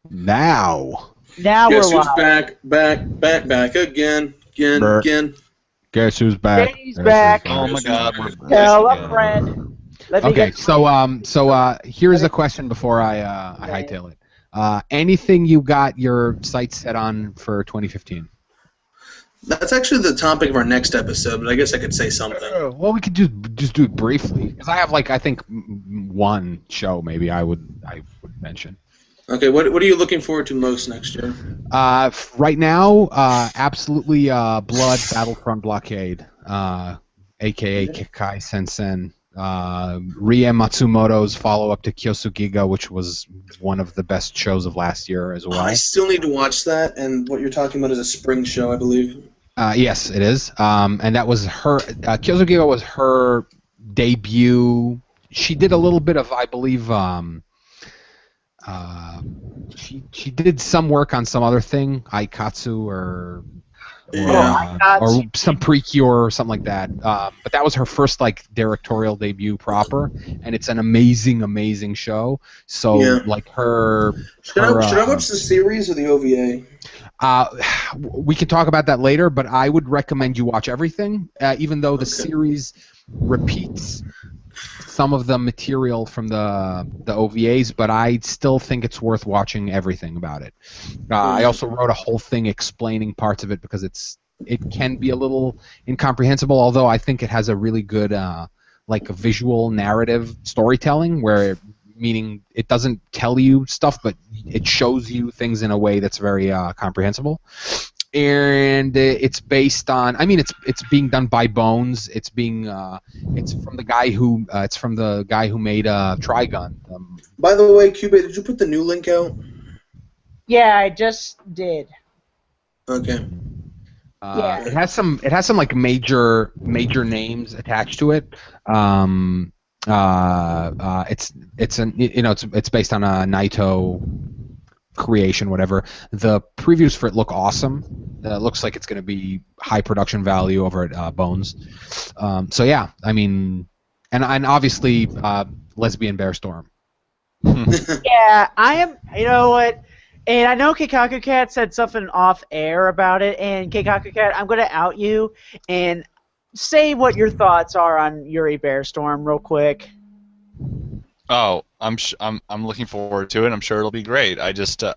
Now. Now Guess we're who's live. back again. Brr. Guess who's back? Jay's Guess back. who's Oh back? my God, we're back Tell a again. friend. Let me Okay, get so here's Let a me- question before I hightail it. Anything you got your sights set on for 2015? That's actually the topic of our next episode, but I guess I could say something. Well, we could just do it briefly because I have I think one show maybe I would mention. Okay, what are you looking forward to most next year? Right now, absolutely, Blood Battlefront Blockade, aka Kikai Sensen. Rie Matsumoto's follow-up to Kyosugiga, which was one of the best shows of last year as well. I still need to watch that, and what you're talking about is a spring show, I believe. Yes, it is. And that was her. Kyosugiga was her debut. She did a little bit of, I believe. She did some work on some other thing, Aikatsu or some Precure or something like that. But that was her first directorial debut proper, and it's an amazing show. So her. Should I watch the series or the OVA? We can talk about that later, but I would recommend you watch everything, even though the series repeats some of the material from the OVAs, but I still think it's worth watching everything about it. I also wrote a whole thing explaining parts of it because it can be a little incomprehensible, although I think it has a really good a visual narrative storytelling meaning it doesn't tell you stuff, but it shows you things in a way that's very comprehensible. And it's based on. I mean, it's being done by Bones. It's from the guy who made Trigun. By the way, Cube, did you put the new link out? Yeah, I just did. Okay. Yeah. It has some major names attached to it. It's based on a Naito creation, whatever. The previews for it look awesome. It looks like it's going to be high production value over at Bones. So yeah, I mean, and obviously Lesbian Bear Storm. Yeah, I am. You know what? And I know Keikaku Cat said something off air about it. And Keikaku Cat, I'm going to out you and say what your thoughts are on Yuri Bear Storm real quick. Oh, I'm looking forward to it. I'm sure it'll be great. I just I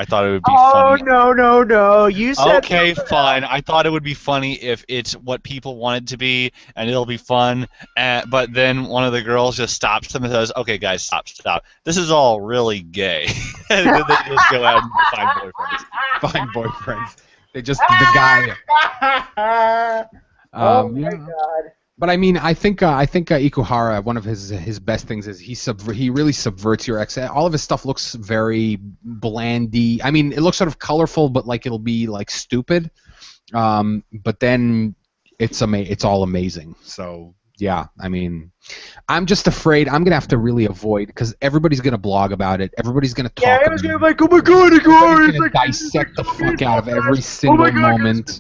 thought it would be funny. Oh no! You said okay, fine. I thought it would be funny if it's what people want it to be, and it'll be fun. But then one of the girls just stops them and says, "Okay, guys, stop. This is all really gay." And then they just go out and Find boyfriends. They just the guy. Oh my God. But I mean, I think Ikuhara, one of his best things is he really subverts your ex. All of his stuff looks very blandy. I mean, it looks sort of colorful, but it'll be stupid. But then it's all amazing. So yeah, I mean, I'm just afraid I'm gonna have to really avoid because everybody's gonna blog about it. Everybody's gonna talk. Yeah, everyone's gonna be like, "Oh my God, everybody's gonna dissect the fuck out of every single moment.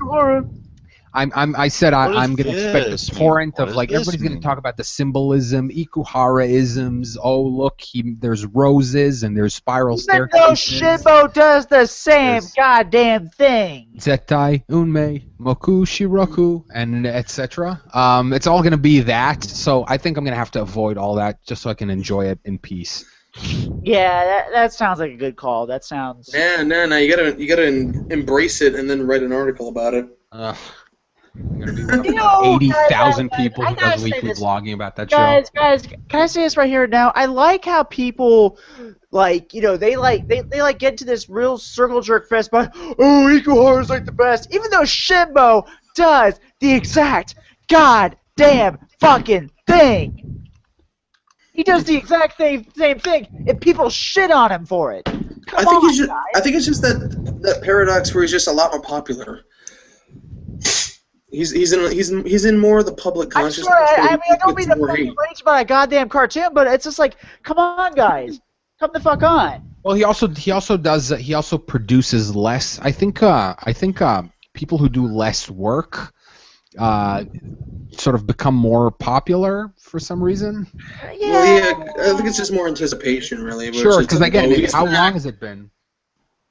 I said I'm going to expect a torrent of everybody's going to talk about the symbolism, Ikuhara-isms. Oh look, there's roses and there's spiral staircases. No, Shimbo does the same goddamn thing. Zettai, Unmei, Moku, Shiroku, and etc. It's all going to be that. So I think I'm going to have to avoid all that just so I can enjoy it in peace. Yeah, that sounds like a good call. That sounds. No. You gotta embrace it and then write an article about it. Going to be 80,000 people who does weekly blogging about that show. Guys, can I say this right here now? I like how people, they get into this real circle jerk fest by, oh, Ikuhara's the best, even though Shimbo does the exact goddamn fucking thing. He does the exact same thing, and people shit on him for it. I think it's just that paradox where he's just a lot more popular. He's in more of the public consciousness. I don't mean to fucking rage about a goddamn cartoon, but it's just come on, guys, come the fuck on. Well, he also produces less. I think people who do less work sort of become more popular for some reason. Well, yeah, I think it's just more anticipation, really. Where Sure, it's just because like, again, oh, he's how back. long has it been?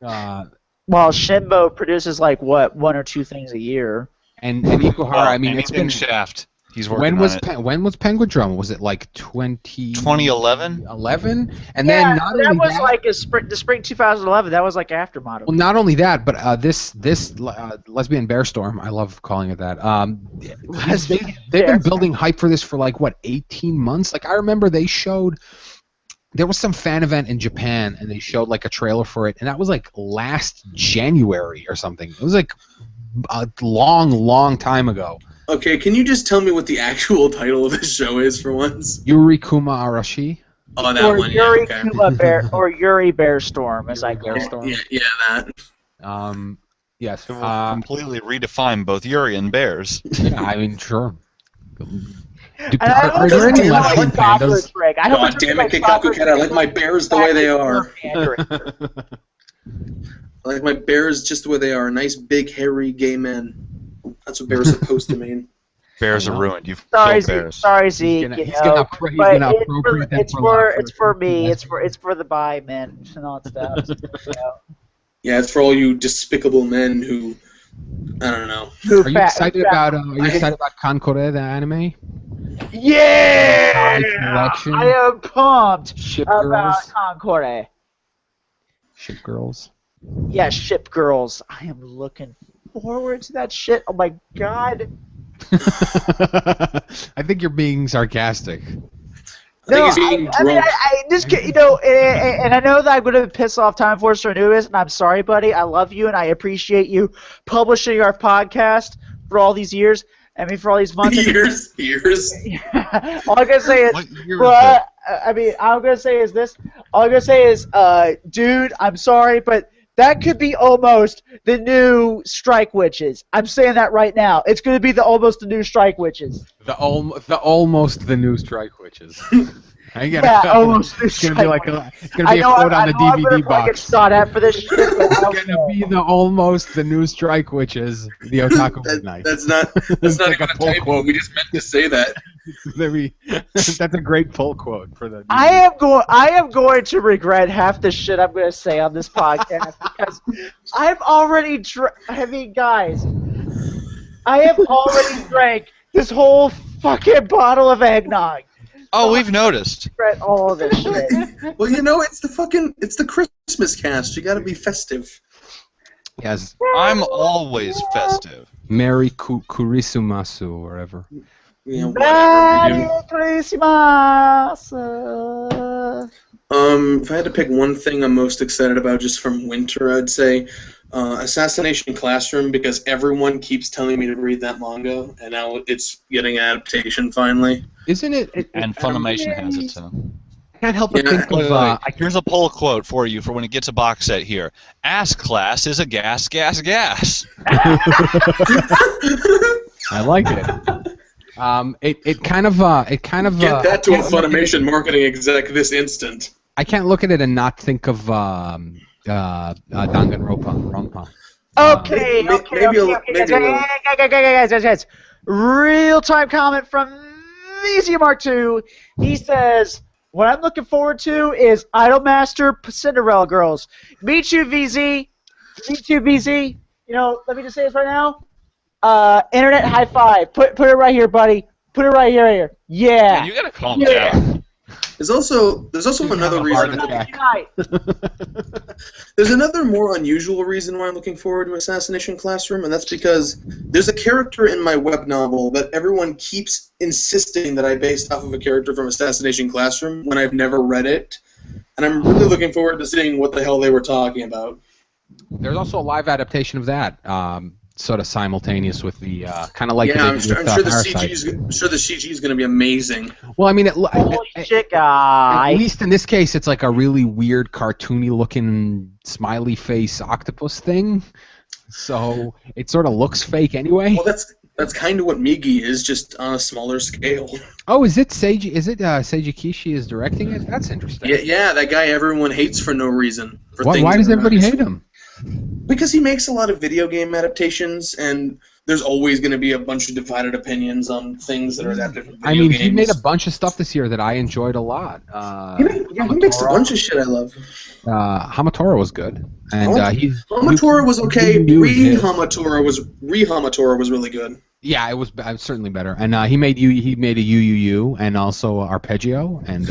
Well, Shinbo produces like what, 1 or 2 things a year. And Ikuhara, I mean, it's anything been. Shaft. He's working on it. When was Penguin Drum? Was it like 2011? 11? And Yeah, then not that only was that, like the spring 2011. That was like after Modern. well, not only that, but this Lesbian Bear Storm, I love calling it that. They've been building hype for this for like what, 18 months? Like I remember there was some fan event in Japan and they showed like a trailer for it, and that was like last January or something. It was like a long time ago. Okay, can you just tell me what the actual title of the show is for once? Yuri Kuma Arashi. Oh, that or one, Yuri yeah, okay. Kuma Bear, or Yuri Bear Storm, as I call it. Storm. Yeah, that. Yes. So we'll completely redefine both Yuri and bears. Yeah, I mean, sure. And I Are don't there any think it's lesbian like soccer pandas? trick. I don't God think damn it's it, like Kikaku soccer Cat, I like trick. my bears the way they are. Exactly. I like my bears just the way they are. Nice, big, hairy, gay men. That's what bears are supposed to mean. Bears are ruined. You've Sorry, killed bears. Sorry, Zeke. He's gonna appropriate them it's for me. It's for the bi men and all that stuff. You know. Yeah, it's for all you despicable men who, I don't know. Are you excited about Kankore, the anime? Yeah! Collection? I am pumped Ship about girls? Concore. Ship girls? Yeah, ship girls. I am looking forward to that shit. Oh my god. I think you're being sarcastic. I think he's being drunk. I mean, I just, you know, and I know that I'm going to piss off Time Force Anubis, and I'm sorry, buddy. I love you, and I appreciate you publishing our podcast for all these years. I mean, for all these months. Years. All I'm gonna say is, What year is well, that? I mean, all I'm gonna say is this. All I'm gonna say is, dude, I'm sorry, but that could be almost the new Strike Witches. I'm saying that right now. It's gonna be almost the new Strike Witches. Almost the new Strike Witches. Almost new It's gonna Strike be like Witches. it's gonna be a quote on the I'm DVD gonna get box. shot at for this shit. But It's gonna be almost the new Strike Witches, the Otaku Midnight. That's not like even a a full typo. quote. We just meant to say that. That's a great pull quote for the. I am going to regret half the shit I'm going to say on this podcast because I've already I mean, guys, I have already drank this whole fucking bottle of eggnog. Oh, we've noticed. Regret all of this shit. Well, you know, it's the Christmas cast. You got to be festive. Yes. I'm always festive. Merry Kurisumasu, or whatever. You know, Merry whatever. Christmas. If I had to pick one thing I'm most excited about just from winter, I'd say Assassination Classroom, because everyone keeps telling me to read that manga, and now it's getting an adaptation finally. Isn't it? And Funimation has it too. I can't help but think Wait, of. wait, wait. Here's a poll quote for you for when it gets a box set here. Ass class is a gas. I like it. It kind of Get that to a Funimation marketing exec this instant. I can't look at it and not think of Danganronpa. Okay, guys. Real-time comment from Easy Mark II. He says, what I'm looking forward to is Idolmaster Cinderella Girls. Me too, VZ. Me too, VZ. You know, let me just say this right now. Internet high five. Put it right here, buddy. Put it right here. Yeah. Man, you gotta calm down. There's also another reason. There's another more unusual reason why I'm looking forward to Assassination Classroom, and that's because there's a character in my web novel that everyone keeps insisting that I based off of a character from Assassination Classroom when I've never read it, and I'm really looking forward to seeing what the hell they were talking about. There's also a live adaptation of that, sort of simultaneous with the kind of like. Yeah, I'm sure the Parasite. CG is going to be amazing. Well, I mean, Holy shit, at guy. least in this case, it's like a really weird, cartoony-looking smiley face octopus thing. So it sort of looks fake anyway. Well, that's kind of what Migi is, just on a smaller scale. Oh, is it Seiji? Is it Seiji Kishi is directing it? That's interesting. Yeah, that guy everyone hates for no reason. Why does everybody hate him? Because he makes a lot of video game adaptations, and there's always going to be a bunch of divided opinions on things that are adapted from video games. He made a bunch of stuff this year that I enjoyed a lot. He makes a bunch of shit I love. Hamatora was good, and Hamatora was okay. Re-Hamatora was really good. Yeah, it was certainly better. And he made a UUU and also Arpeggio. And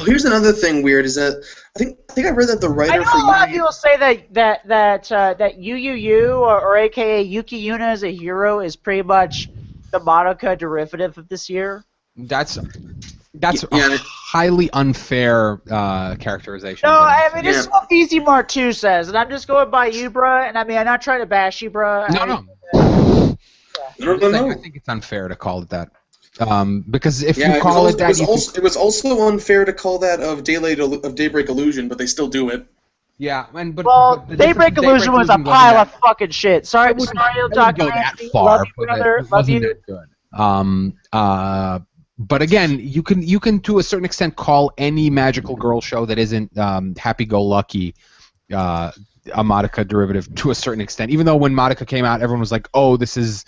here's another thing weird is that I think I read that the writer I know for a lot of people say that UUU or AKA Yuki Yuna as a hero is pretty much the Madoka derivative of this year. That's a highly unfair characterization. No, I mean, this is what VZ Mart 2 says, and I'm just going by you, bruh, and I mean, I'm not trying to bash you, bruh. No. I think it's unfair to call it that. Because if you call it that... It was also unfair to call that of Daybreak Illusion, but they still do it. Yeah, but Daybreak Illusion was a pile of fucking shit. Sorry, Otaku. Don't go that far, it wasn't that good. But again, you can to a certain extent call any magical girl show that isn't happy-go-lucky a Madoka derivative to a certain extent. Even though when Madoka came out, everyone was like, "Oh, this is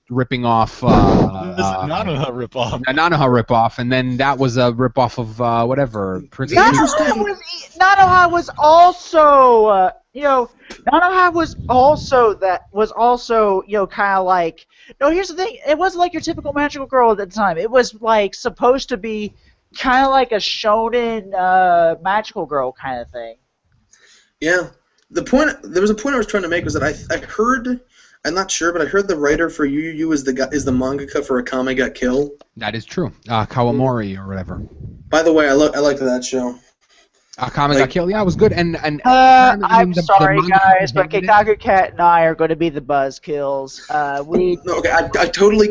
ripping off." This is Nanoha ripoff. Nanoha ripoff, and then that was a ripoff of whatever. Nanoha was also, Nanoha was also kind of like. No, here's the thing. It wasn't like your typical magical girl at the time. It was like supposed to be kind of like a shonen magical girl kind of thing. Yeah. There was a point I was trying to make was that I heard, I'm not sure, but I heard the writer for UUU is the mangaka for Akame Got Kill. That is true. Kawamori or whatever. By the way, I liked that show. Akame Got Kill, yeah, it was good. And I'm sorry, guys, but Kikaku Cat and I are going to be the buzzkills. I totally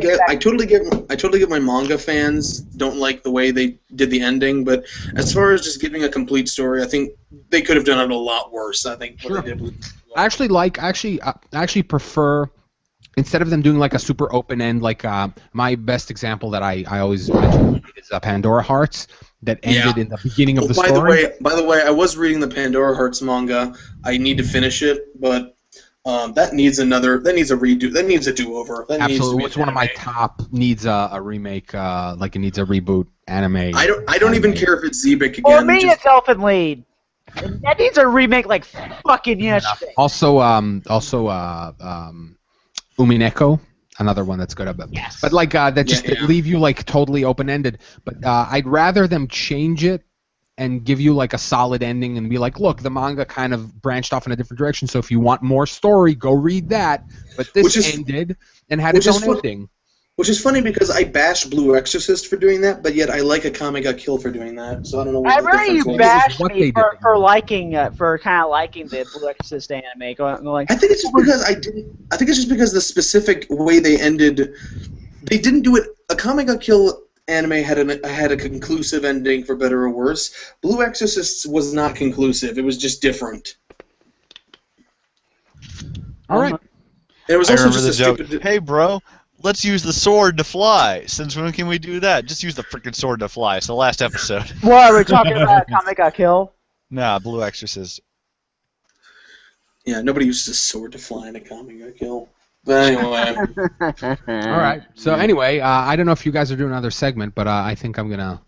get my manga fans don't like the way they did the ending, but as far as just giving a complete story, I think they could have done it a lot worse. I think what they did was I actually prefer, instead of them doing like a super open end, like my best example that I always mention is Pandora Hearts. That ended in the beginning of the story. By the way, I was reading the Pandora Hearts manga. I need to finish it, but that needs a redo. That needs a do-over. Absolutely, it's one of my top. Needs a remake. Like it needs a reboot anime. I don't even care if it's Zebek again. For me, it's Elfen Lied. That needs a remake like fucking yesterday. Also, Umineko. Another one that's good, but like that just leave you like totally open-ended. But I'd rather them change it and give you like a solid ending and be like, look, the manga kind of branched off in a different direction. So if you want more story, go read that. But this ended and had its own ending. Which is funny because I bash Blue Exorcist for doing that, but yet I like Akame Got Killed for doing that. So I don't know. I remember you bashed me for liking, for kind of liking the Blue Exorcist anime. I think it's just because I think it's just because the specific way they ended, they didn't do it. Akame Got Killed anime had a conclusive ending, for better or worse. Blue Exorcist was not conclusive. It was just different. All right. It was also just a stupid. Hey, bro. Let's use the sword to fly. Since when can we do that? Just use the freaking sword to fly. It's the last episode. What, are we talking about Akame Got Killed? Nah, Blue Exorcist. Yeah, nobody uses a sword to fly in Akame Got Killed. But anyway. All right. So anyway, I don't know if you guys are doing another segment, but I think I'm gonna.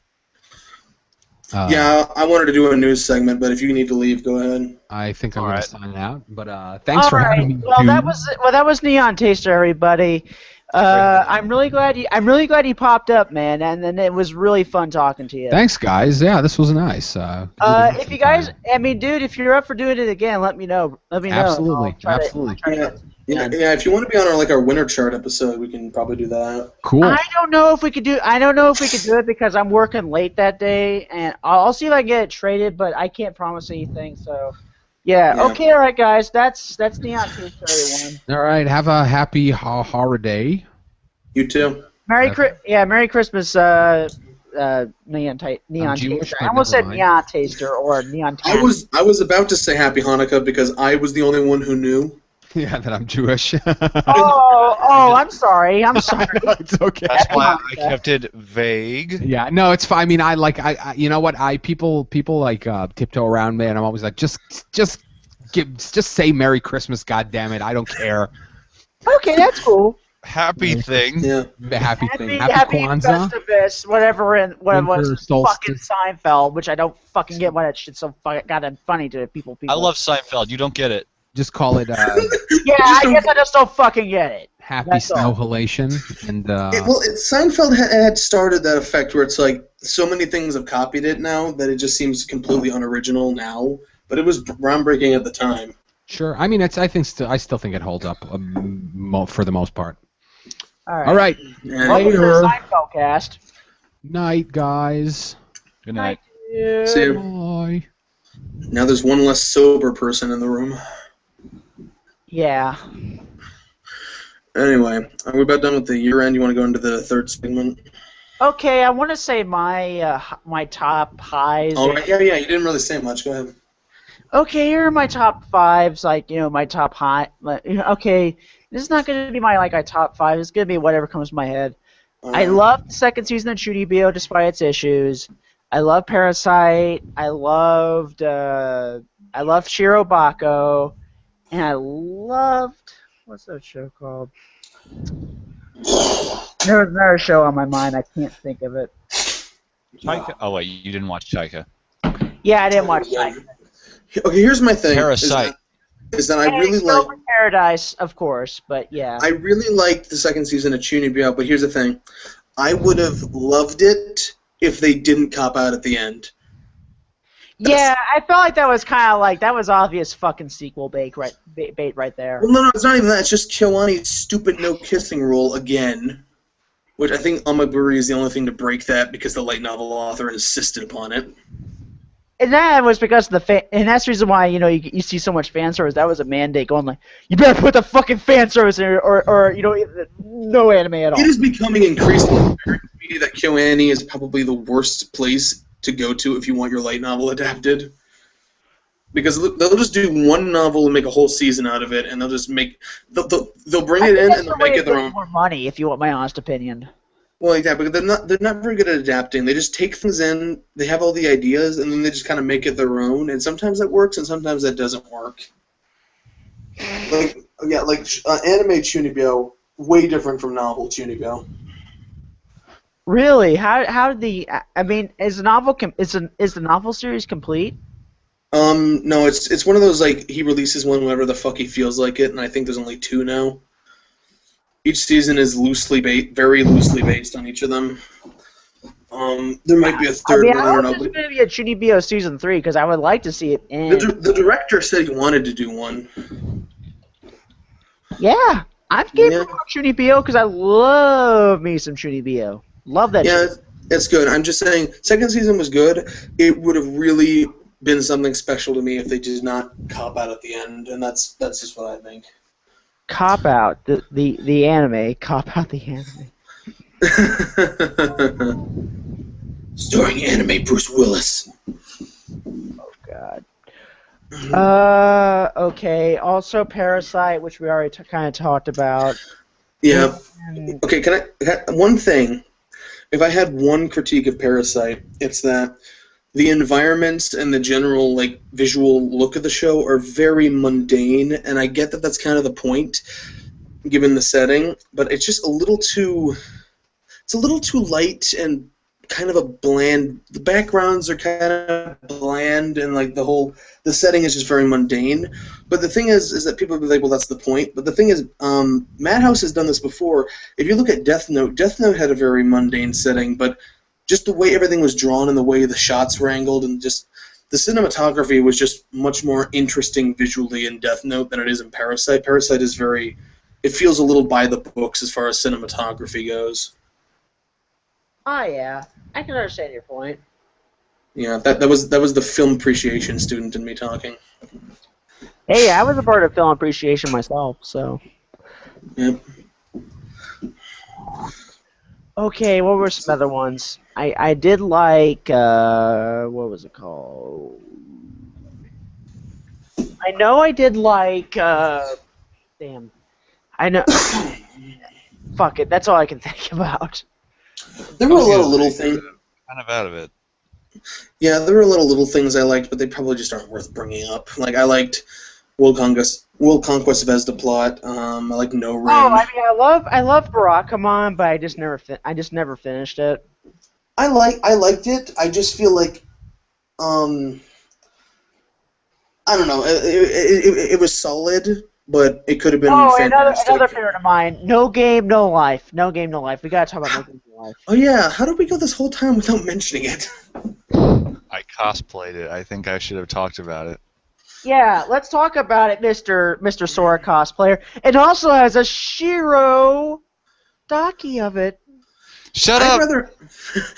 Yeah, I wanted to do a news segment, but if you need to leave, go ahead. I think I'm gonna sign out. But thanks for having me. Well, that was Neon Taster, everybody. I'm really glad he popped up, man, and then it was really fun talking to you. Thanks, guys. Yeah, this was nice. If you guys, I mean, dude, if you're up for doing it again, let me know. Absolutely. Yeah, if you want to be on our winter chart episode, we can probably do that. Cool. I don't know if we could do it because I'm working late that day, and I'll see if I can get it traded, but I can't promise anything. So. Yeah. Okay. All right, guys. That's Neon Taster, everyone. All right. Have a happy holiday. You too. Merry Christmas, Neon Taster. I almost said Neon Taster or Neon Taster. I was about to say Happy Hanukkah because I was the only one who knew. Yeah, that I'm Jewish. I'm sorry. No, it's okay. That's why I kept it vague. Yeah, no, it's fine. I mean, I you know what? People like tiptoe around me, and I'm always like, just Just say Merry Christmas, goddammit. I don't care. Okay, that's cool. Happy thing. Yeah. The happy thing. Happy Kwanzaa. Festivus, whatever, and what it was Winter fucking solstice. Seinfeld, which I don't fucking get why that shit's so fucking goddamn funny to people. I love Seinfeld. You don't get it. Just call it Yeah, I guess I just don't fucking get it. happy That's all. snowhalation. And Seinfeld had started that effect where it's like so many things have copied it now that it just seems completely unoriginal now. But it was groundbreaking at the time. sure. I mean, I still think it holds up for the most part. All right. All right. Welcome to the Later. Seinfeld cast. Night, guys. Good night. See you. Bye. Now there's one less sober person in the room. Yeah. Anyway, are we about done with the year end? You want to go into the third segment? Okay, I want to say my my top highs. All right. Yeah. You didn't really say much. Go ahead. Okay, here are my top fives. Like, my top high. Okay, this is not going to be my top five. It's going to be whatever comes to my head. All I right. love the second season of Chunibyo despite its issues. I love Parasite. I loved Shirobako, and I loved what's that show called? There was another show on my mind. I can't think of it. Chaika. Oh wait, you didn't watch Chaika. Yeah, I didn't watch that. Okay, here's my thing. Parasite. Is that I really like. Paradise, of course, but yeah. I really liked the second season of Chunibyo, but here's the thing. I would have loved it if they didn't cop out at the end. Yeah, I felt like that was kind of like that was obvious fucking sequel bait right there. Well, no, it's not even that. It's just Kyoani's stupid no kissing rule again, which I think Amaburi is the only thing to break that because the light novel author insisted upon it. And that was because of and that's the reason why you see so much fan service. That was a mandate going like, you better put the fucking fan service in, or no anime at all. It is becoming increasingly apparent to me that Kyoani is probably the worst place to go to if you want your light novel adapted. Because they'll just do one novel and make a whole season out of it, and they'll bring it in and they'll make it their own. More money, if you want my honest opinion. Well, like that, because they're not very good at adapting. They just take things in, they have all the ideas, and then they just kind of make it their own. And sometimes that works, and sometimes that doesn't work. Anime Chunibyo, way different from novel Chunibyo. Really? How did is the novel series complete? No, it's one of those he releases one whenever the fuck he feels like it, and I think there's only 2 now. Each season is very loosely based on each of them. There might be a third one. I don't know. There's going to be a Chunibyo season 3 because I would like to see it. The director said he wanted to do one. Yeah, I'm game for Chunibyo because I love me some Chunibyo. Love that. Yeah, it's good. I'm just saying, second season was good. It would have really been something special to me if they did not cop out at the end, and that's just what I think. Cop out the anime. Cop out the anime. Starring anime Bruce Willis. Oh God. Okay. Also, Parasite, which we already kind of talked about. Yeah. Okay. Can I one thing? If I had one critique of Parasite, it's that the environments and the general visual look of the show are very mundane, and I get that that's kind of the point, given the setting. But it's just a little too light and kind of a bland. The backgrounds are kind of bland, and the setting is just very mundane. But the thing is that people will be like, well, that's the point. But the thing is, Madhouse has done this before. If you look at Death Note had a very mundane setting, but just the way everything was drawn and the way the shots were angled and just the cinematography was just much more interesting visually in Death Note than it is in Parasite. Parasite is it feels a little by the books as far as cinematography goes. Oh yeah, I can understand your point. Yeah, that was the film appreciation student in me talking. Hey, I was a part of film appreciation myself, so. Yep. Okay, what were some other ones? I did like, what was it called? I know I did like, damn. I know. Fuck it, that's all I can think about. There were a lot of little things. Kind of out of it. Yeah, there were a lot of little things I liked, but they probably just aren't worth bringing up. I liked World Conquest of Esda plot. I like No Rim. Oh, I mean, I love Barakamon, but I just never finished it. I liked it. I just feel like, I don't know. It was solid, but it could have been fantastic. Another favorite of mine. No Game, No Life. No Game, No Life. We gotta talk about No Game, No Life. Oh yeah, how did we go this whole time without mentioning it? I cosplayed it. I think I should have talked about it. Yeah, let's talk about it, Mr. Sora cosplayer. It also has a Shiro Daki of it. Shut up!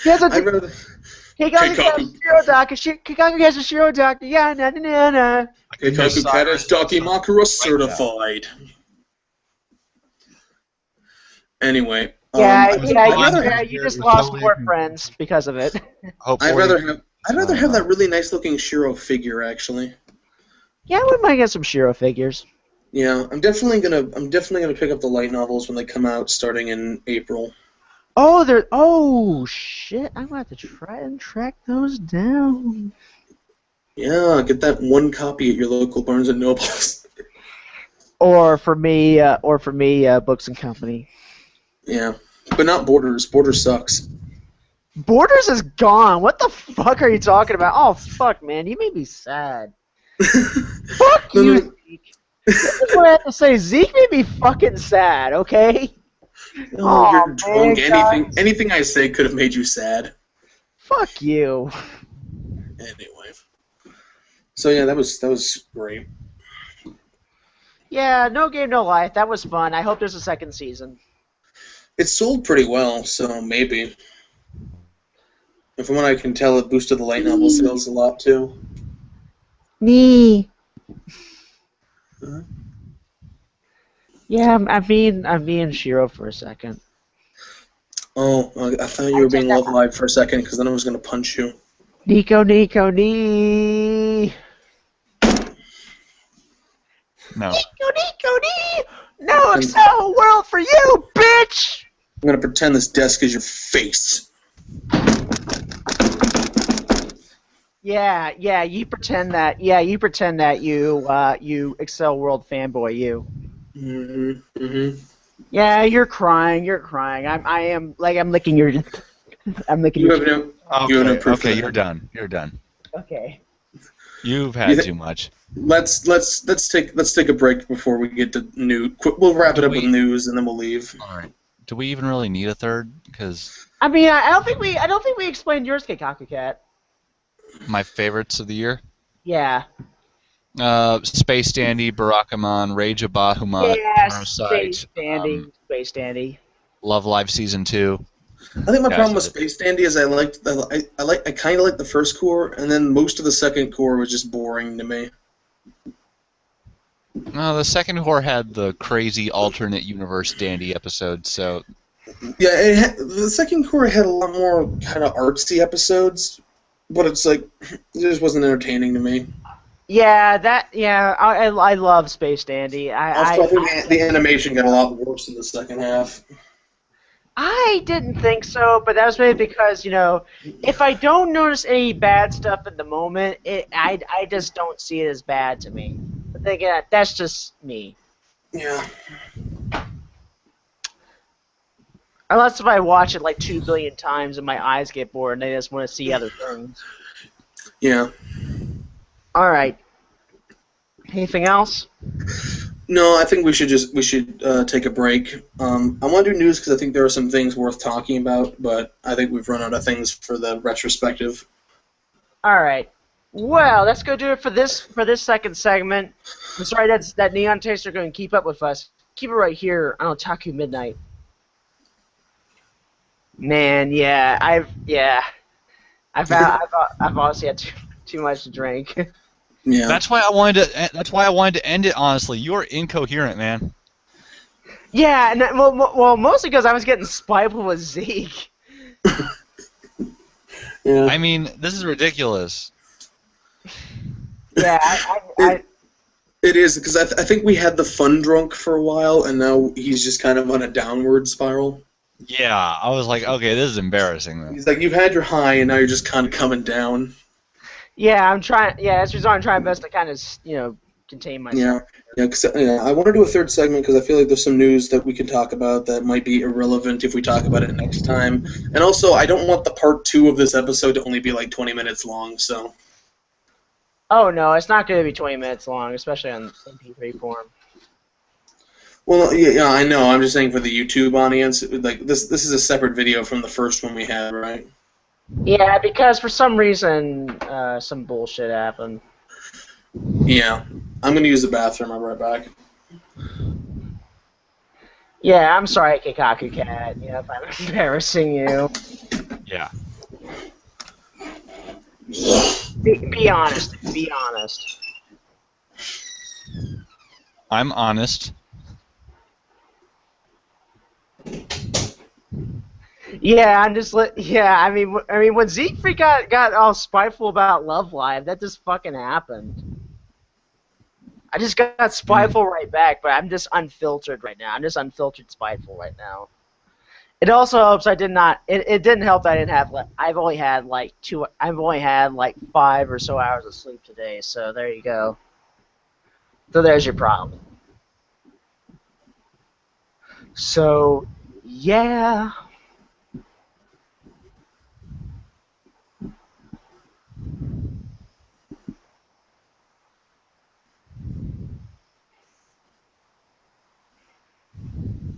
He has a I'd rather. Keikaku has a Shiro Daki. Keikaku has a Shiro Daki. Yeah, na. Keikaku Kada's Dakimakura certified. Anyway. You just lost more friends because of it. I'd rather have that really nice looking Shiro figure actually. Yeah, we might get some Shiro figures. Yeah, I'm definitely gonna pick up the light novels when they come out starting in April. Oh shit! I'm gonna have to try and track those down. Yeah, get that one copy at your local Barnes and Nobles. Or for me, Books and Company. Yeah, but not Borders. Borders sucks. Borders is gone. What the fuck are you talking about? Oh fuck, man, you made me sad. Fuck you, Zeke. That's what I have to say. Zeke made me fucking sad. Okay. Oh, you're drunk. Anything I say could have made you sad. Fuck you. Anyway. So yeah, that was great. Yeah, No Game, No Life. That was fun. I hope there's a second season. It sold pretty well, so maybe. And from what I can tell, it boosted the light novel sales a lot too. Me. Yeah, I'm being Shiro for a second. Oh, I thought you were being Love Live for a second, because then I was gonna punch you. Nico. No. Nico. No Excel world for you, bitch. I'm gonna pretend this desk is your face. Yeah, you pretend that. Yeah, you pretend that you Excel World fanboy, you. Mm-hmm. Yeah, you're crying. I'm licking your. I'm licking your. Okay, you're done. Okay. You've had too much. Let's take a break before we get to news. We'll wrap it up with news and then we'll leave. All right. Do we even really need a third? Because I mean, I don't think we explained yours, Keikaku Cat. my favorites of the year. Yeah. Space Dandy, Barakamon, Rage of Bahamut, Parasite, Space Dandy. Love Live Season 2. I think my problem with Space Dandy is I kind of liked the first core, and then most of the second core was just boring to me. No, the second core had the crazy alternate universe Dandy episode, so. Yeah, the second core had a lot more kind of artsy episodes, but it's like it just wasn't entertaining to me. Yeah, I love Space Dandy. I think the animation got a lot worse in the second half. I didn't think so, but that was maybe because, if I don't notice any bad stuff at the moment, I just don't see it as bad to me. But then again, that's just me. Yeah. Unless if I watch it like 2 billion times and my eyes get bored and I just want to see other things. Yeah. All right. Anything else? No, I think we should take a break. I want to do news because I think there are some things worth talking about, but I think we've run out of things for the retrospective. All right. Well, let's go do it for this second segment. I'm sorry that Neon Taster going to keep up with us. Keep it right here on Otaku Midnight. Man, yeah, I've honestly had too much to drink. Yeah. That's why I wanted to end it. Honestly, you're incoherent, man. Yeah, and well, mostly because I was getting spiteful with Zeke. Yeah. I mean, this is ridiculous. Yeah, it is because I think we had the fun drunk for a while, and now he's just kind of on a downward spiral. Yeah, I was like, okay, this is embarrassing. Then. He's like, you've had your high, and now you're just kind of coming down. Yeah, I'm trying. Yeah, that's the reason I'm trying best to kind of contain myself. Yeah. I want to do a third segment because I feel like there's some news that we can talk about that might be irrelevant if we talk about it next time. And also, I don't want the part 2 of this episode to only be like 20 minutes long. So. Oh no, it's not going to be 20 minutes long, especially on MP3 form. Well, yeah, I know. I'm just saying for the YouTube audience, like this is a separate video from the first one we had, right? Yeah, because for some reason, some bullshit happened. Yeah. I'm gonna use the bathroom. I'll be right back. Yeah, I'm sorry, Kikaku Cat. Yeah, if I'm embarrassing you. Yeah. Be honest. Be honest. I'm honest. Yeah, I'm just yeah. I mean, when Siegfried got all spiteful about Love Live, that just fucking happened. I just got spiteful right back, but I'm just unfiltered right now. I'm just unfiltered spiteful right now. It also helps I did not. It didn't help that I didn't have. I've only had like 5 or so hours of sleep today. So there you go. So there's your problem. So yeah.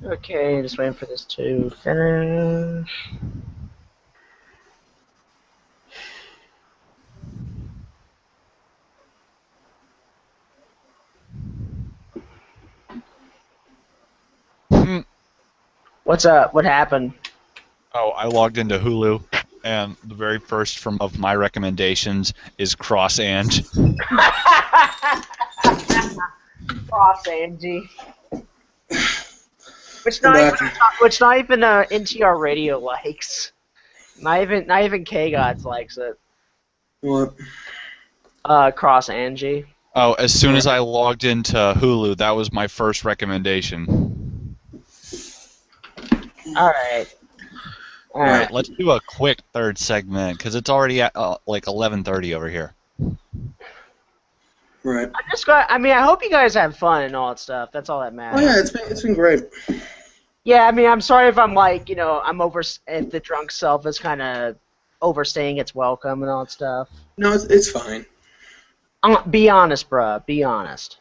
Okay, just waiting for this to finish. What's up? What happened? Oh, I logged into Hulu, and the very first of my recommendations is Cross Ange. Cross Angie. Which not even NTR Radio likes. Not even K-Gods likes it. What? Cross Angie. Oh, as soon as I logged into Hulu, that was my first recommendation. Alright. Alright, let's do a quick third segment, because it's already at like 11:30 over here. Right. I hope you guys have fun and all that stuff. That's all that matters. Oh yeah, it's been great. Yeah, I mean, I'm sorry if I'm like, if the drunk self is kind of overstaying its welcome and all that stuff. No, it's fine. Be honest, bruh. Be honest.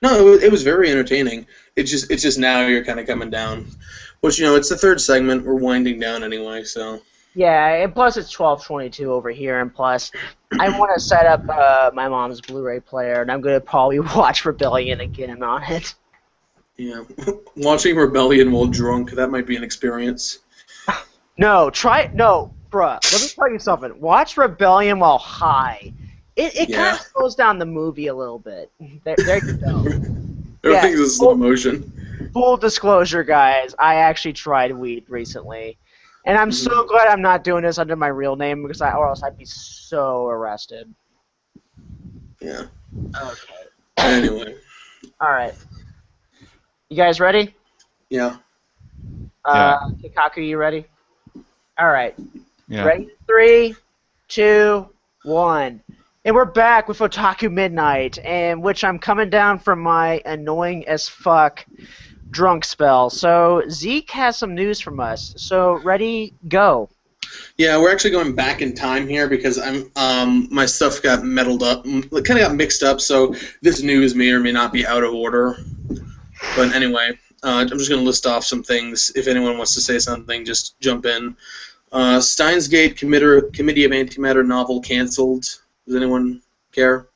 No, it was very entertaining. It's just now you're kind of coming down. Which, it's the third segment. We're winding down anyway, so. Yeah, and plus it's 12:22 over here, and plus I want to set up my mom's Blu-ray player, and I'm gonna probably watch Rebellion again on it. Yeah, watching Rebellion while drunk, that might be an experience. No, bruh. Let me tell you something. Watch Rebellion while high. It kind of slows down the movie a little bit. There you go. Everything's in slow motion. Full disclosure, guys. I actually tried weed recently. And I'm so glad I'm not doing this under my real name or else I'd be so arrested. Yeah. Okay. Anyway. Alright. You guys ready? Yeah. Kikaku, you ready? Alright. Yeah. Ready? 3, 2, 1. And we're back with Otaku Midnight, in which I'm coming down from my annoying as fuck drunk spell. So Zeke has some news from us. So ready, go. Yeah, we're actually going back in time here because my stuff got muddled up, kind of got mixed up. So this news may or may not be out of order. But anyway, I'm just going to list off some things. If anyone wants to say something, just jump in. Steins Gate Committee of Antimatter novel canceled. Does anyone care?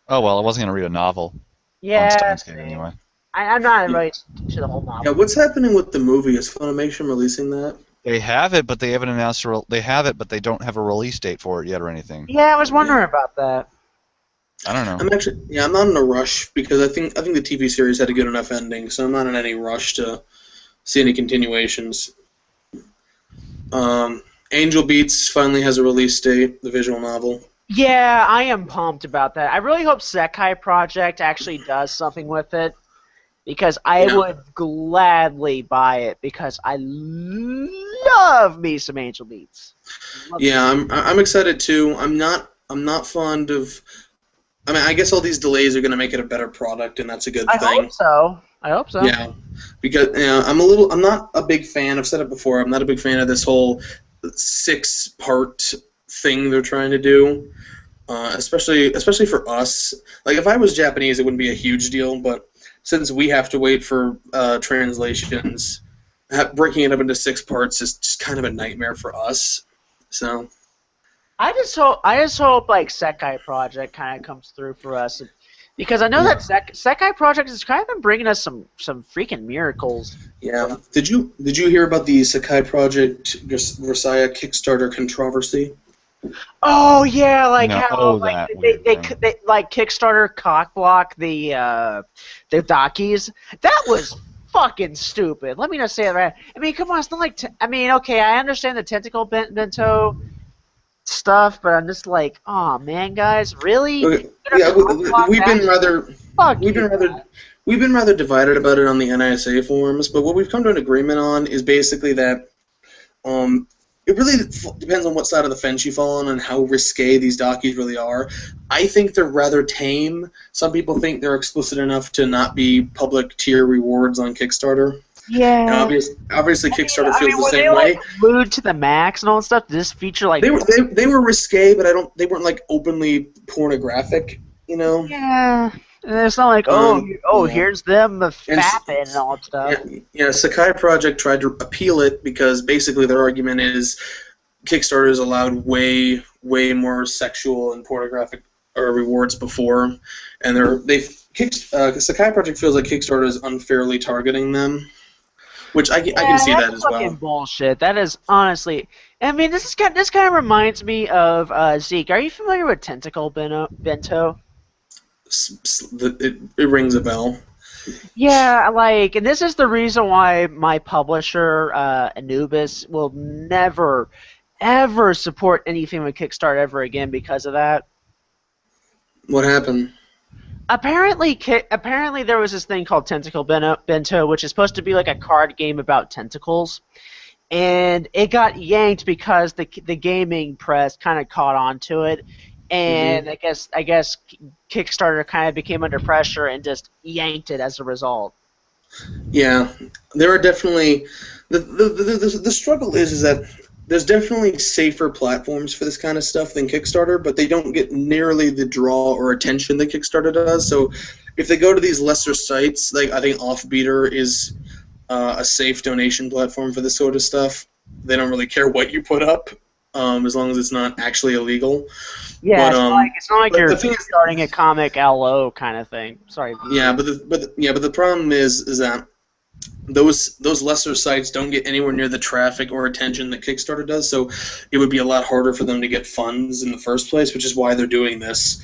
Oh well, I wasn't gonna read a novel. Yeah. On Steins Gate anyway. I'm not really to the whole novel. Yeah, what's happening with the movie? Is Funimation releasing that? They have it, but they haven't announced. They have it, but they don't have a release date for it yet or anything. Yeah, I was wondering about that. I don't know. I'm not in a rush because I think the TV series had a good enough ending, so I'm not in any rush to see any continuations. Angel Beats finally has a release date, the visual novel. Yeah, I am pumped about that. I really hope Sekai Project actually does something with it, because I would gladly buy it because I love me some Angel Beats. I'm excited too. I'm not fond of I mean, I guess all these delays are going to make it a better product, and that's a good I thing. hope so. I hope so. Yeah, because I'm not a big fan. I've said it before. I'm not a big fan of this whole 6-part thing they're trying to do. Especially for us. Like, if I was Japanese, it wouldn't be a huge deal, but since we have to wait for translations, breaking it up into 6 parts is just kind of a nightmare for us. So. I just hope like Sekai Project kind of comes through for us, because I know that Sekai Project has kind of been bringing us some freaking miracles. Yeah. Did you hear about the Sakai Project Versailles Kickstarter controversy? Oh yeah, like No, how like they like Kickstarter cockblock the Dakis. That was fucking stupid. Let me just say it right. I mean, come on, it's not like I mean, okay, I understand the tentacle bento stuff, but I'm just like, oh man, guys, really? Okay. Yeah, we've been rather divided about it on the NISA forums, but what we've come to an agreement on is basically that it really depends on what side of the fence you fall on and how risque these dockies really are. I think they're rather tame. Some people think they're explicit enough to not be public tier rewards on Kickstarter. Yeah. And obviously, Kickstarter feels the same were they, way. like, glued to the max and all that stuff? Did this feature like They were risque, but they weren't like openly pornographic, you know. Yeah. And it's not like here's them fapping and all that stuff. Yeah, Sakai Project tried to appeal it because basically their argument is Kickstarter has allowed way more sexual and pornographic rewards before, and Sakai Project feels like Kickstarter is unfairly targeting them. Which I can see that as well. Fucking bullshit. That is honestly. I mean, this kind of reminds me of Zeke. Are you familiar with Tentacle Bento? It rings a bell. Yeah, like, and this is the reason why my publisher, Anubis, will never, ever support anything with Kickstarter ever again because of that. What happened? Apparently there was this thing called Tentacle Bento, which is supposed to be like a card game about tentacles, and it got yanked because the gaming press kind of caught on to it, and I guess Kickstarter kind of became under pressure and just yanked it as a result. Yeah, there are definitely the struggle is that there's definitely safer platforms for this kind of stuff than Kickstarter, but they don't get nearly the draw or attention that Kickstarter does. So if they go to these lesser sites, like I think Offbeater is a safe donation platform for this sort of stuff. They don't really care what you put up, as long as it's not actually illegal. Yeah, it's not like you're starting a comic LO kind of thing. Sorry. Yeah, but the problem is that those lesser sites don't get anywhere near the traffic or attention that Kickstarter does, so it would be a lot harder for them to get funds in the first place, which is why they're doing this.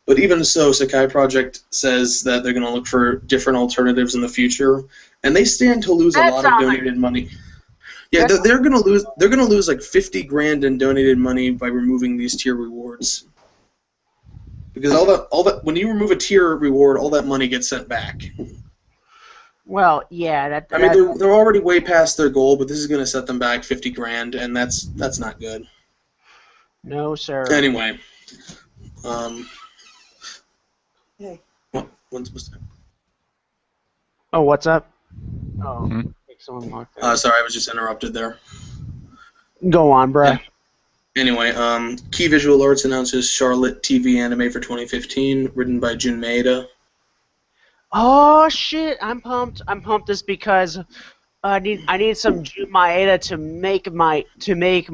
But even so, Sakai Project says that they're going to look for different alternatives in the future, and they stand to lose a lot of donated money. Yeah, they're going to lose. They're going to lose like $50,000 in donated money by removing these tier rewards. Because all that when you remove a tier reward, all that money gets sent back. Well, yeah, I mean, they're already way past their goal, but this is going to set them back $50,000, and that's not good. No, sir. Anyway, hey, what's that? Oh, what's up? Oh, I think someone walked out. Sorry, I was just interrupted there. Go on, bro. Yeah. Anyway, Key Visual Arts announces Charlotte TV anime for 2015, written by Jun Maeda. Oh shit! I'm pumped. I'm pumped just because I need some Jun Maeda to make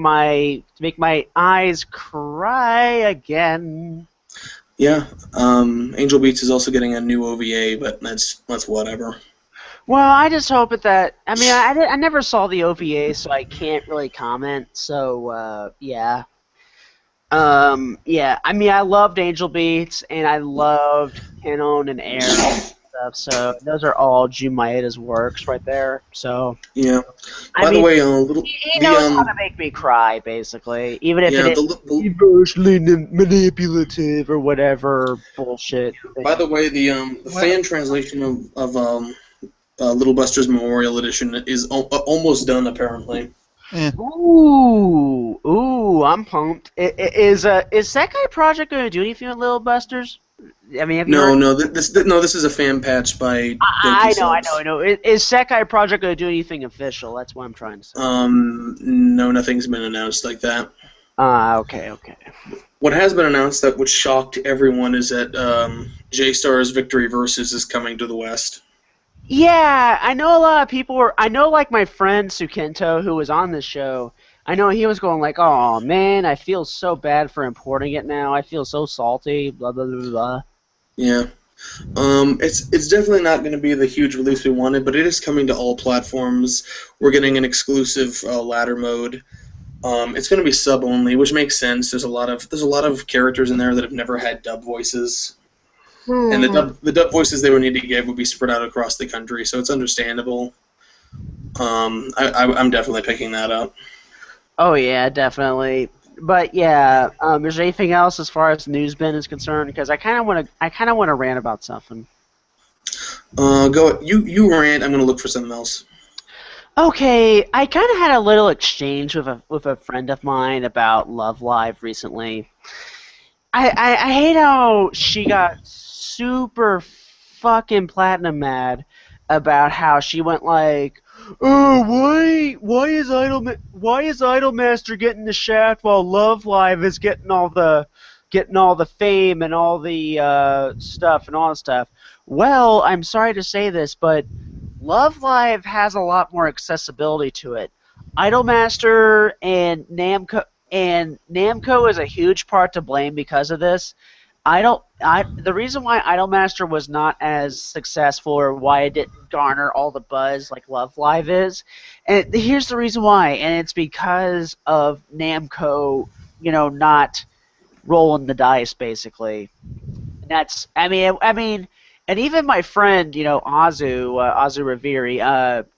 my eyes cry again. Yeah, Angel Beats is also getting a new OVA, but that's whatever. Well, I just hope that I mean I never saw the OVA, so I can't really comment. So yeah. Yeah. I mean, I loved Angel Beats and I loved Canon and Air. Stuff, so those are all Jun Maeda's works right there. So yeah. By the way, he knows how to make me cry, basically, even if it is emotionally manipulative or whatever bullshit. By the way, the fan translation of Little Buster's Memorial Edition is almost done, apparently. Yeah. Ooh, I'm pumped. Is Sekai Project going to do anything with Little Busters? I mean, have you heard? No. This is a fan patch by I Doki know, I Subs. know, I know. Is Sekai Project going to do anything official? That's what I'm trying to say. No, nothing's been announced like that. Okay, okay. What has been announced that which shocked everyone is that J-Star's Victory Versus is coming to the West. Yeah, I know a lot of people were. I know, like my friend Sukento, who was on this show. I know he was going like, "Oh man, I feel so bad for importing it now. I feel so salty." Blah blah blah blah. Yeah. It's definitely not going to be the huge release we wanted, but it is coming to all platforms. We're getting an exclusive ladder mode. It's going to be sub only, which makes sense. There's a lot of characters in there that have never had dub voices, and the dub voices they would need to give would be spread out across the country, so it's understandable. I'm definitely picking that up. Oh yeah, definitely. But yeah, is there anything else as far as news bin is concerned? Because I kind of want to rant about something. Go you rant. I'm going to look for something else. Okay, I kind of had a little exchange with a friend of mine about Love Live recently. I hate how she got super fucking platinum mad about how she went like, oh, why is Idolmaster getting the shaft while Love Live is getting all the fame and all the stuff and all the stuff. Well, I'm sorry to say this, but Love Live has a lot more accessibility to it. Idolmaster and Namco is a huge part to blame because of this. The reason why Idolmaster was not as successful or why it didn't garner all the buzz like Love Live is, and here's the reason why, and it's because of Namco, not rolling the dice basically. And that's, I mean, and even my friend, Azu Riveri,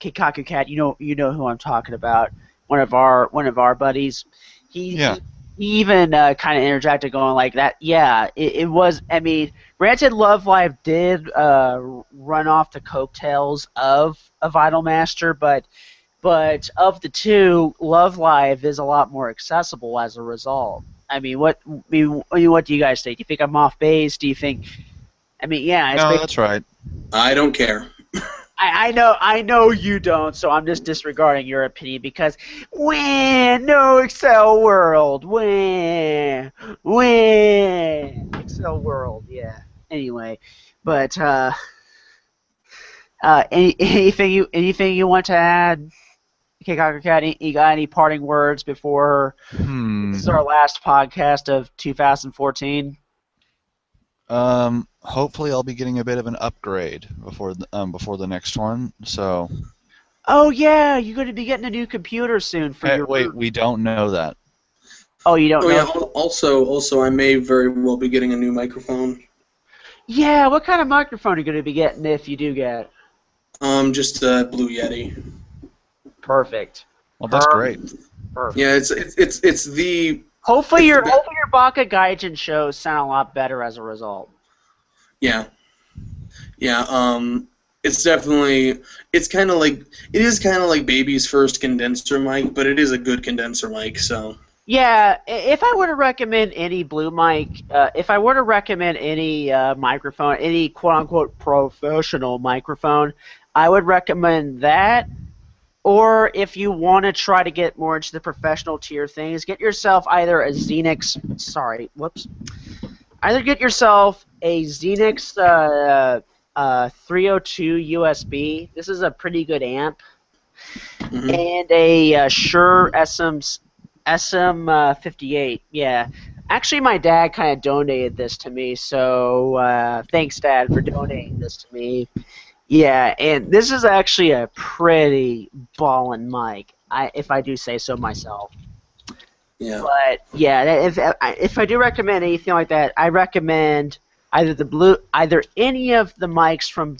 Kikaku Cat, you know who I'm talking about, one of our buddies. He Yeah. he even kind of interjected, going like that. Yeah, it was. I mean, granted, Love Live did run off the coattails of Idolmaster, but of the two, Love Live is a lot more accessible as a result. I mean, what do you guys think? Do you think I'm off base? Do you think? I mean, yeah, it's No, that's right. I don't care. I know you don't, so I'm just disregarding your opinion because no Excel world, Excel world, yeah. Anyway, but anything you want to add? Okay, Cocker Cat, you got any parting words before this is our last podcast of 2014? Hopefully I'll be getting a bit of an upgrade before the next one. So. Oh yeah, you're going to be getting a new computer soon for your. Wait, we don't know that. Oh, you don't know? Yeah. Also, I may very well be getting a new microphone. Yeah, what kind of microphone are you going to be getting if you do get? Just a Blue Yeti. Perfect. Well, that's great. Perfect. Yeah, it's the. Hopefully your Baka Gaijin shows sound a lot better as a result. Yeah. It's definitely. It is kind of like baby's first condenser mic, but it is a good condenser mic. So. Yeah, if I were to recommend any blue mic, if I were to recommend any microphone, any quote-unquote professional microphone, I would recommend that. Or if you want to try to get more into the professional tier things, get yourself either a Xenix, either get yourself a Xenix 302 USB. This is a pretty good amp. Mm-hmm. And a Shure SM58, yeah. Actually, my dad kind of donated this to me, so thanks, Dad, for donating this to me. Yeah, and this is actually a pretty ballin' mic, if I do say so myself. Yeah. But yeah, if I do recommend anything like that, I recommend either any of the mics from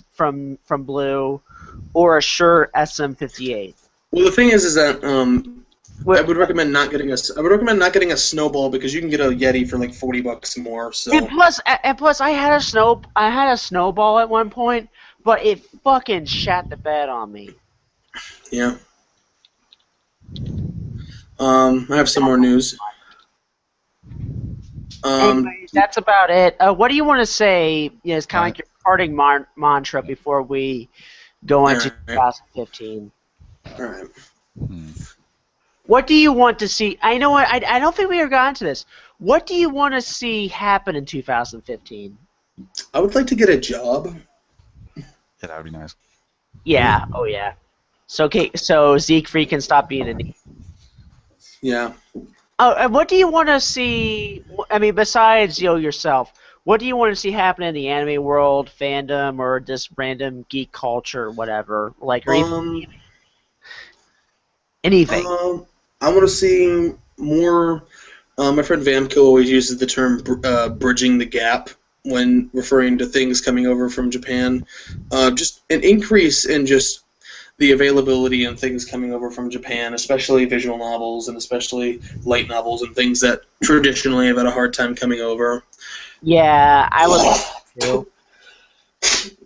Blue, or a Shure SM58. Well, the thing is that I would recommend not getting a Snowball because you can get a Yeti for like $40 more. So. And plus, I had a Snowball at one point, but it fucking shat the bed on me. Yeah. I have some more news. Anyways, that's about it. What do you want to say? It's kind of like your parting mantra before we go into 2015. All right. What do you want to see? I know what I don't think we ever got into this. What do you want to see happen in 2015? I would like to get a job. Yeah, that would be nice. Yeah. Oh yeah. So Zeke Free can stop being a knee. Yeah. Oh, and what do you want to see? I mean, besides yourself, what do you want to see happen in the anime world, fandom, or just random geek culture, whatever? Like, or even anything. I want to see more. My friend Vamco always uses the term bridging the gap when referring to things coming over from Japan. Just an increase in just the availability and things coming over from Japan, especially visual novels and especially light novels and things that traditionally have had a hard time coming over. Yeah, I would love that too.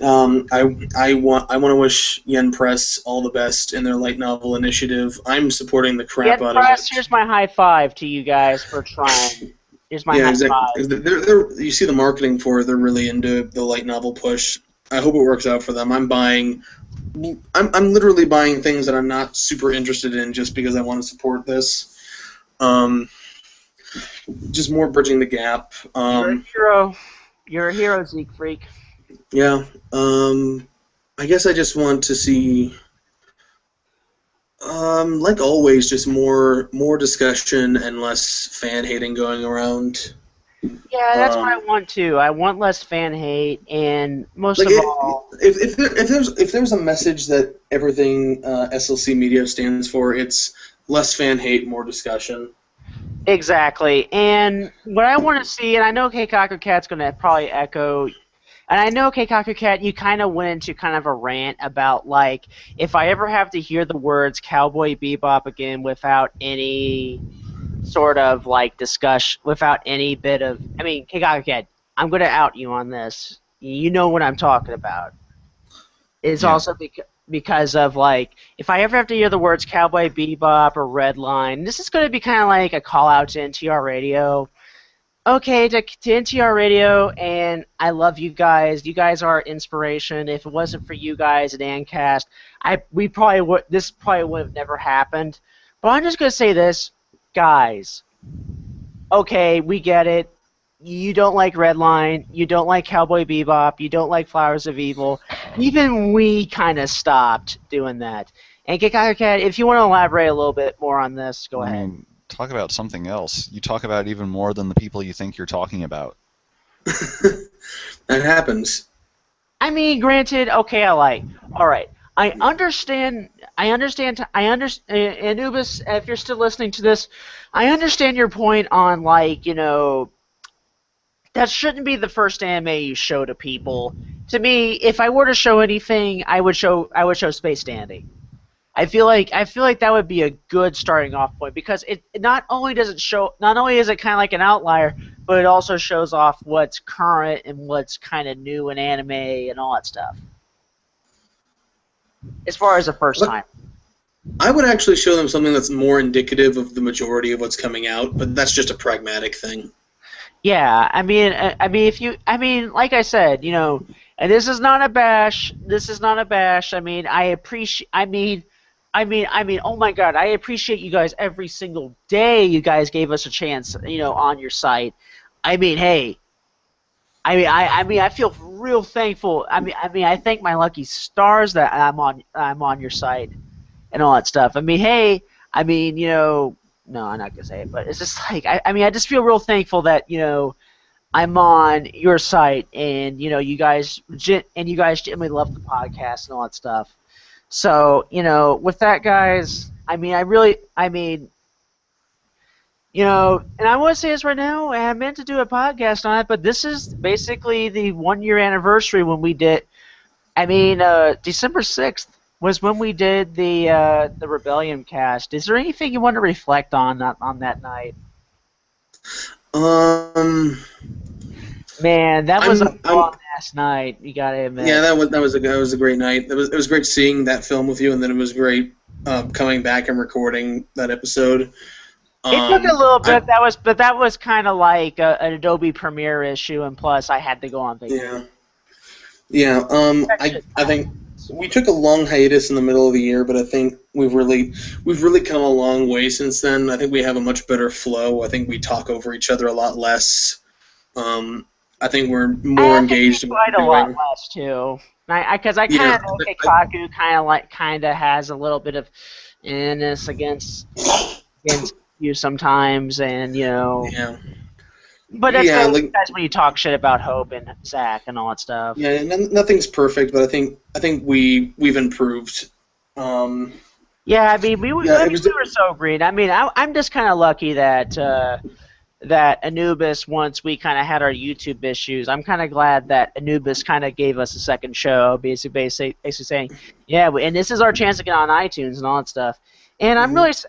I want to wish Yen Press all the best in their light novel initiative. I'm supporting the crap out of it. Here's my high five to you guys for trying. Here's my high five. You see the marketing for it. They're really into the light novel push. I hope it works out for them. I'm literally buying things that I'm not super interested in just because I want to support this. Just more bridging the gap. You're a hero. You're a hero, Zeke Freak. Yeah. I guess I just want to see, like always, just more discussion and less fan hating going around. Yeah, that's what I want too. I want less fan hate, and most of all, if there's a message that everything SLC Media stands for, it's less fan hate, more discussion. Exactly. And what I want to see, and I know Keikaku Cat's going to probably echo, and I know Keikaku Cat, you kind of went into kind of a rant about, like, if I ever have to hear the words Cowboy Bebop again without any sort of, like, discussion, without any bit of, I mean, Keikaku Cat, I'm going to out you on this. You know what I'm talking about. It's also because of, like, if I ever have to hear the words Cowboy Bebop or Redline, this is going to be kind of like a call-out to NTR Radio. Okay, to NTR Radio, and I love you guys. You guys are inspiration. If it wasn't for you guys at Ancast, this probably would have never happened. But I'm just going to say this, guys. Okay, we get it. You don't like Redline, you don't like Cowboy Bebop, you don't like Flowers of Evil. Even we kind of stopped doing that. And Keikaku Cat, if you want to elaborate a little bit more on this, go ahead. Talk about something else. You talk about even more than the people you think you're talking about. That happens. I mean, granted, okay, all right. I understand, Anubis, if you're still listening to this, I understand your point on, like, that shouldn't be the first anime you show to people. To me, if I were to show anything, I would show Space Dandy. I feel like that would be a good starting off point because it not only is it kind of like an outlier, but it also shows off what's current and what's kind of new in anime and all that stuff. As far as the first time. I would actually show them something that's more indicative of the majority of what's coming out, but that's just a pragmatic thing. Yeah, I mean, like I said, and this is not a bash. I mean, oh my God, I appreciate you guys every single day. You guys gave us a chance, on your site. I mean, hey, I feel real thankful. I thank my lucky stars that I'm on your site and all that stuff. I mean, hey, no, I'm not gonna say it, but it's just like I just feel real thankful that I'm on your site and you guys genuinely love the podcast and all that stuff. So with that, guys, and I want to say this right now. I meant to do a podcast on it, but this is basically the 1-year anniversary when we did. December 6th. Was when we did the Rebellion cast. Is there anything you want to reflect on that night? Man, that was a fun-ass night. You gotta admit. Yeah, that was a great night. It was great seeing that film with you, and then it was great coming back and recording that episode. It took a little bit. I- But that was kind of like an Adobe Premiere issue, and plus I had to go on vacation. Yeah. I think we took a long hiatus in the middle of the year, but I think we've really come a long way since then. I think we have a much better flow. I think we talk over each other a lot less. I think we're more engaged in what quite a we're lot doing. less too. Because I kind of know Kikaku kind of has a little bit of inness against you sometimes, and you know. Yeah. But that's Yeah, mainly because when you talk shit about Hope and Zach and all that stuff. Yeah, nothing's perfect, but I think we've improved. Yeah, I mean, we Yeah, it were was. so green. I mean, I'm just kind of lucky that that Anubis, once we kind of had our YouTube issues, I'm kind of glad that Anubis kind of gave us a second show, basically saying, yeah, and this is our chance to get on iTunes and all that stuff. And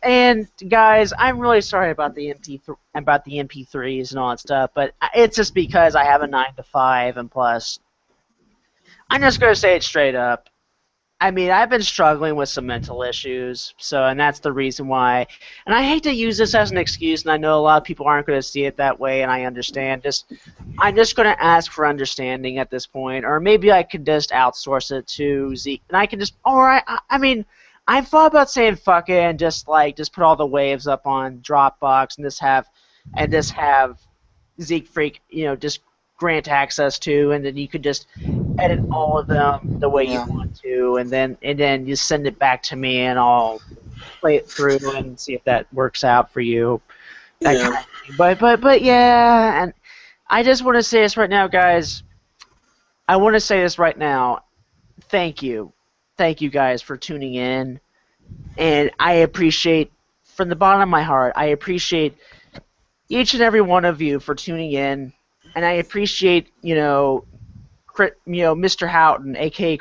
and guys, I'm really sorry about the MP3s and all that stuff, but it's just because I have a 9 to 5, and plus, I'm just gonna say it straight up. I mean, I've been struggling with some mental issues, and that's the reason why. And I hate to use this as an excuse, and I know a lot of people aren't going to see it that way, and I understand. I'm just going to ask for understanding at this point, or maybe I could just outsource it to Zeke, and I can just, all right. I mean, I've thought about saying fuck it and just put all the waves up on Dropbox and just have Zeke Freak, just grant access to, and then you could just edit all of them the way you want to, and then you send it back to me, and I'll play it through and see if that works out for you. That kind of thing. But yeah, and I just want to say this right now, guys. I want to say this right now. Thank you guys for tuning in, and I appreciate, from the bottom of my heart, I appreciate each and every one of you for tuning in, and I appreciate Mr. Houghton, aka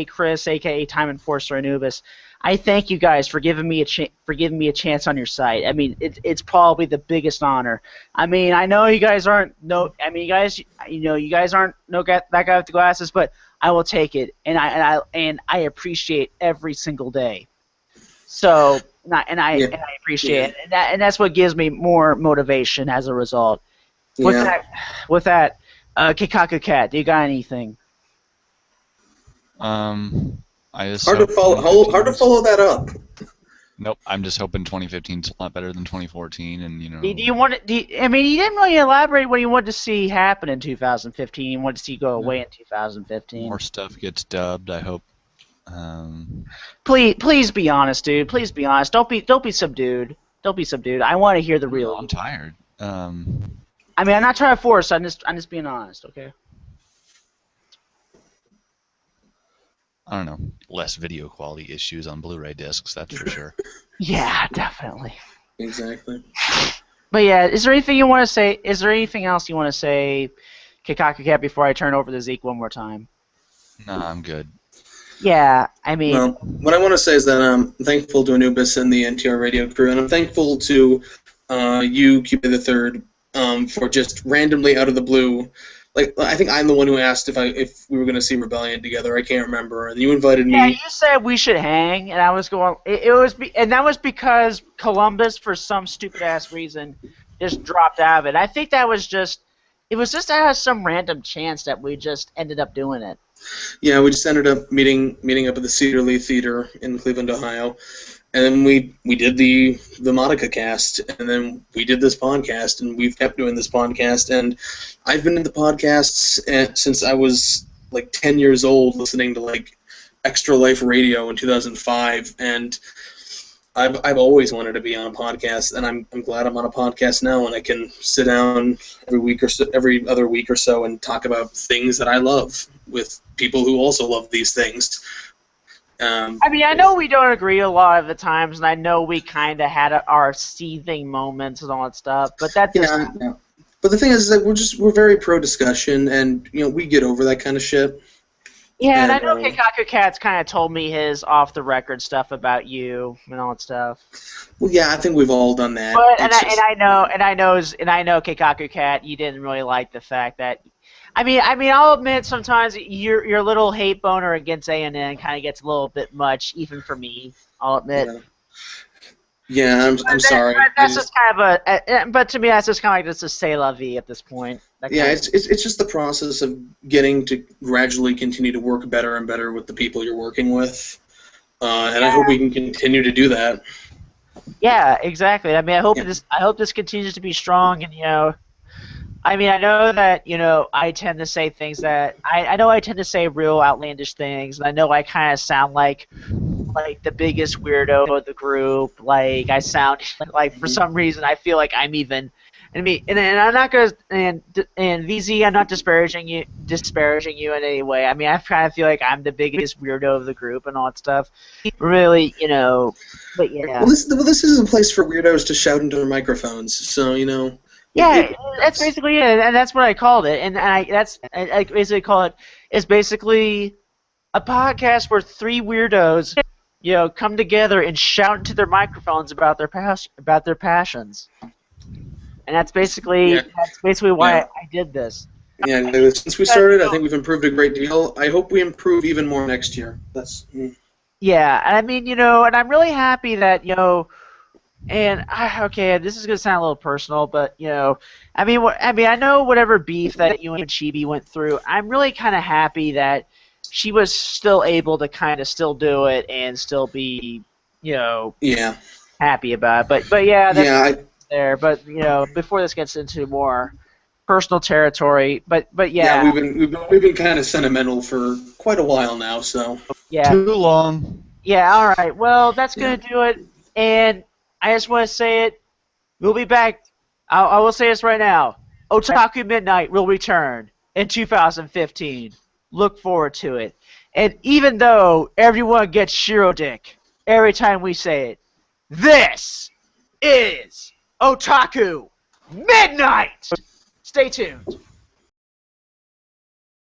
Chris, aka Time Enforcer Anubis. I thank you guys for giving me a chance on your site. I mean, it's probably the biggest honor. I mean, I know you guys aren't you guys aren't that guy with the glasses, but I will take it, and I appreciate every single day. So, I appreciate it, and that's what gives me more motivation as a result. With that, Kikaku Cat, do you got anything? I just hard to follow that up. Nope, I'm just hoping 2015 is a lot better than 2014, and Do you want to? I mean, you didn't really elaborate what you wanted to see happen in 2015. You wanted to see go away in 2015. More stuff gets dubbed. I hope. Please be honest, dude. Please be honest. Don't be subdued. Don't be subdued. I want to hear the real. I'm tired. I mean, I'm not trying to force. I'm just being honest. Okay. I don't know. Less video quality issues on Blu-ray discs. That's for sure. Yeah, definitely. Exactly. But yeah, is there anything you want to say? Is there anything else you want to say, Kikaku Cat, before I turn over to Zeke one more time? No, I'm good. Yeah, I mean... Well, what I want to say is that I'm thankful to Anubis and the NTR radio crew, and I'm thankful to you, Cupid the Third, for just randomly out of the blue. Like, I think I'm the one who asked if we were going to see Rebellion together. I can't remember. And you invited me. Yeah, you said we should hang, and I was going... And that was because Columbus, for some stupid-ass reason, just dropped out of it. I think that was just... It was just out of some random chance that we just ended up doing it. Yeah, we just ended up meeting up at the Cedar Lee Theater in Cleveland, Ohio, and then we did the Monica cast, and then we did this podcast, and we've kept doing this podcast, and I've been in the podcasts since I was like 10 years old, listening to like Extra Life Radio in 2005, and I've always wanted to be on a podcast, and I'm glad I'm on a podcast now, and I can sit down every other week or so and talk about things that I love with people who also love these things. I mean, I know we don't agree a lot of the times, and I know we kind of had our seething moments and all that stuff, but that's yeah. But the thing is that we're very pro discussion, and we get over that kind of shit. Yeah, and I know Kikaku Cat's kind of told me his off-the-record stuff about you and all that stuff. Well, yeah, I think we've all done that. But I know Kikaku Cat, you didn't really like the fact that. I mean, I'll admit sometimes your little hate boner against A&N kind of gets a little bit much, even for me. I'll admit. Yeah, I'm sorry. But that's just kind of but to me, that's just kind of like just a say la vie at this point. Yeah, it's just the process of getting to gradually continue to work better and better with the people you're working with, and I hope we can continue to do that. Yeah, exactly. I mean, I hope this continues to be strong, and I mean, I know that I tend to say things that I know I tend to say real outlandish things, and I know I kind of sound like the biggest weirdo of the group. Like I sound like for some reason I feel like I'm even. And I'm not gonna and VZ, I'm not disparaging you in any way. I mean, I kind of feel like I'm the biggest weirdo of the group and all that stuff. Really, but yeah. Well, this is a place for weirdos to shout into their microphones, so Yeah, that's basically it, and that's what I called it. And I basically call it. It's basically a podcast where three weirdos, come together and shout into their microphones about their passions. And that's basically why I did this. Yeah, since we started, I think we've improved a great deal. I hope we improve even more next year. Yeah, and I mean, and I'm really happy that and okay, this is gonna sound a little personal, but I mean, I know whatever beef that you and Chibi went through. I'm really kind of happy that she was still able to kind of still do it and still be, happy about it. But yeah, that's there. But before this gets into more personal territory, but yeah. Yeah, we've been kind of sentimental for quite a while now, so. Yeah. Too long. Yeah. All right. Well, that's gonna do it, and I just want to say it. We'll be back. I will say this right now. Otaku Midnight will return in 2015. Look forward to it. And even though everyone gets Shiro Dick every time we say it, this is Otaku Midnight! Stay tuned.